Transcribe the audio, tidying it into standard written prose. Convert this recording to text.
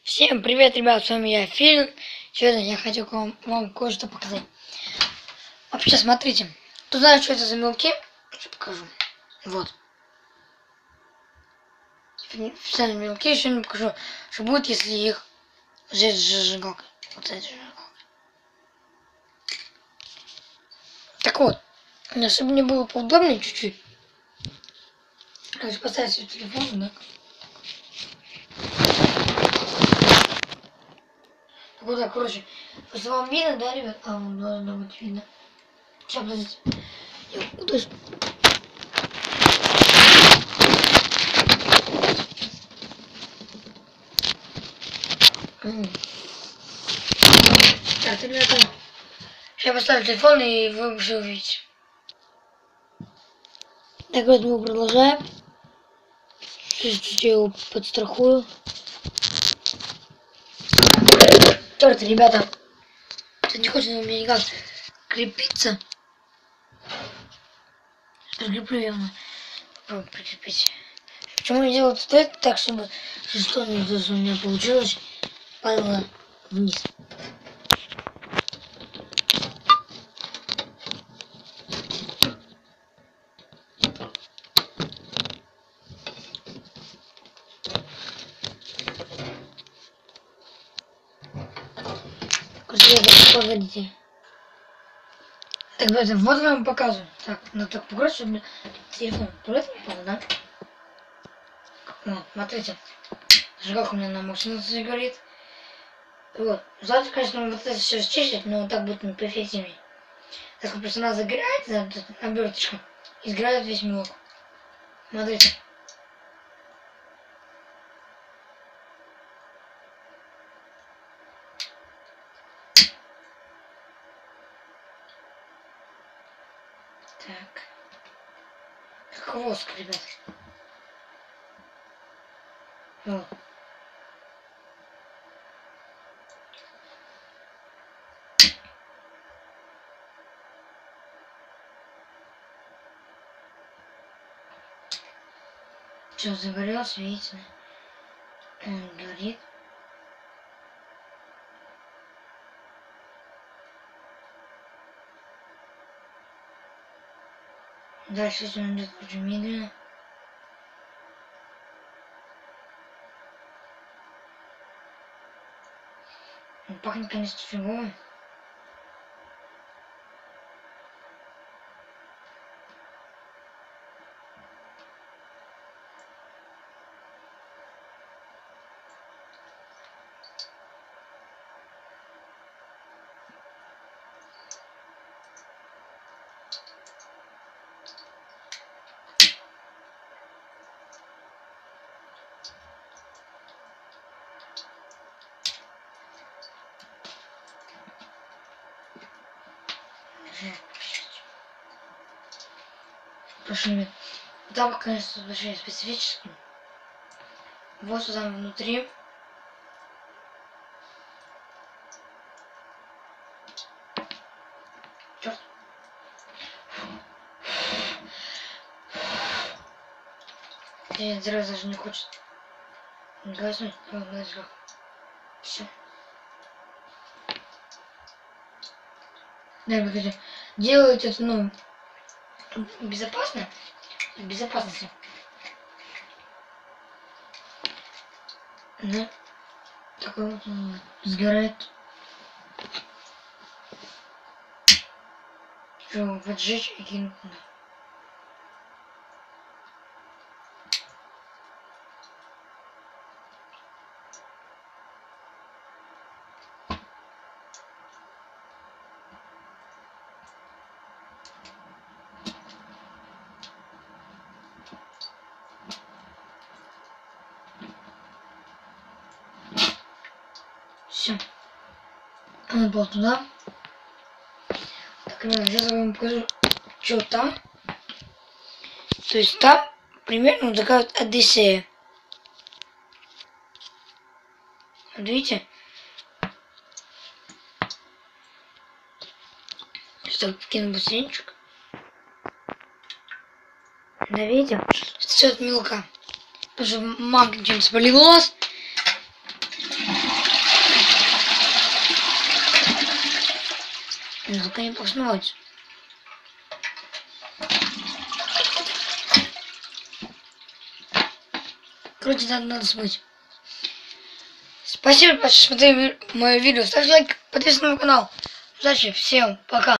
Всем привет, ребят, с вами я, Фильм. Сегодня я хотел вам кое-что показать. Вообще, смотрите. Кто знает, что это за мелки? Сейчас покажу. Вот. Официальные мелки. Сегодня покажу, что будет, если их взять с зажигалкой. Вот этой зажигалкой. Так вот. Чтобы мне было поудобнее чуть-чуть. Короче, поставить свой телефон, да? Так вот так, короче. Если вам видно, да, ребят? А, вам должно быть видно. Сейчас, подождите. Так, ребята, сейчас поставлю телефон, и вы уже увидите. Так вот, мы продолжаем. Чуть-чуть я его подстрахую. Черт, ребята, это не хочет у меня никак крепиться. Прикреплю я его. Прикрепить. Почему я делаю так, чтобы что у меня получилось, падало вниз. Погодите. Так, ребята, вот я вам показываю. Так, надо так погрузить, чтобы телефон туда не упал, да? Вот, смотрите. Зажигалка у меня на максимум загорит. Вот. Завтра, конечно, вот это все счистить, но так будет поэффективнее. Так вот, просто надо загорать, оберточка, и сгорает весь мелок. Смотрите. Так. Как воск, ребят. Вот. Все, загорелся, видите? Он горит. Дальше он идет очень медленно. Он пахнет, конечно, фигово. Прошу меня. Там, конечно, очень специфический. Вот сюда внутри. Черт. И зря даже не хочет гаснуть. Все. Да, ребята, делают это, ну, безопасно. В безопасности. Да. Такой вот сгорает. Что, поджечь и кинуть туда. Все. Он упал туда. Так, ребята, сейчас я вам покажу, что там. То есть там примерно вот такая вот Одиссея. Вот видите? Сейчас кину бассейнчик. Да, видите? Все от мелка. Потому что манка чем-то полилась. Ну, только не так смывается. Короче, надо смыть. Спасибо, что смотрели мое видео. Ставьте лайк, подписывайтесь на мой канал. Удачи, всем пока.